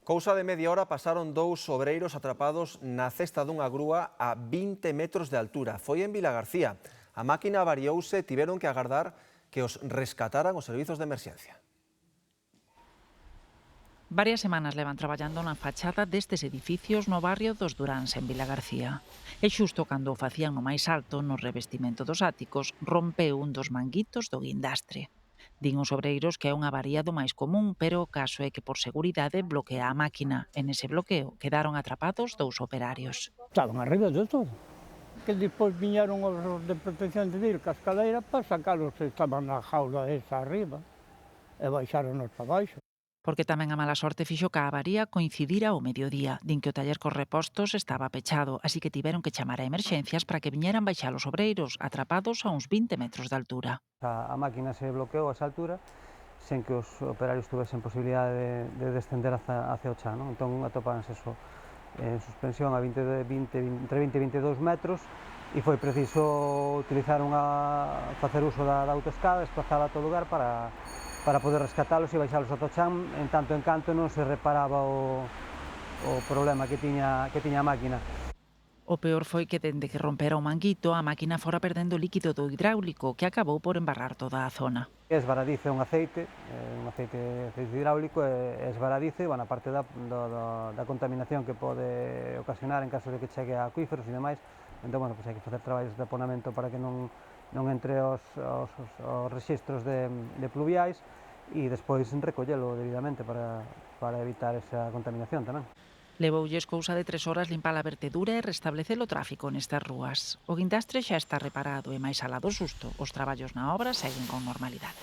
Cousa de media hora pasaron dous obreiros atrapados na cesta dunha grúa a 20 metros de altura. Foi en Vilagarcía. A máquina avariouse e tiveron que agardar que os rescataran os servizos de emerxencia. Varias semanas levan traballando na fachada destes edificios no barrio dos Duráns, en Vilagarcía. E xusto cando o facían no máis alto, no revestimento dos áticos, rompeu un dos manguitos do guindastre. Din os obreiros que é unha avaría do máis común, pero o caso é que por seguridade bloquea a máquina. E nese bloqueo quedaron atrapados dous operarios. Estaban arriba de todo. Que despois viñeron os de protección civil ca escaleira para sacalos que estaban na jaula esa arriba e baixáronos para baixo. Porque tamén a mala sorte fixo que a avaría coincidira ao mediodía. Din que o taller cos repostos estaba pechado, así que tiveron que chamar a emerxencias para que viñeran baixar os obreiros, atrapados a uns 20 metros de altura. A máquina se bloqueou a esa altura sen que os operarios tuvesen posibilidade de descender hacia o chan, non? Entón atopábanse en suspensión a entre 20 e 22 metros e foi preciso facer uso da autoescada, desplazar a todo lugar para poder rescatalos e baixalos ata o chan, en tanto en canto non se reparaba o problema que tiña a máquina. O peor foi que dende que rompera o manguito, a máquina fora perdendo líquido do hidráulico, que acabou por embarrar toda a zona. Esvaradizo é un aceite hidráulico, é esvaradizo, e, bueno, aparte da contaminación que pode ocasionar en caso de que chegue a acuíferos e demais, entón, bueno, hai que facer traballos de taponamento para que non entre os rexistros de pluviais e despois recollelo debidamente para evitar esa contaminación tamén. Levoulles cousa de 3 horas limpar a vertedura e restablecer o tráfico nestas rúas. O guindastre xa está reparado e máis alá do susto, os traballos na obra seguen con normalidade.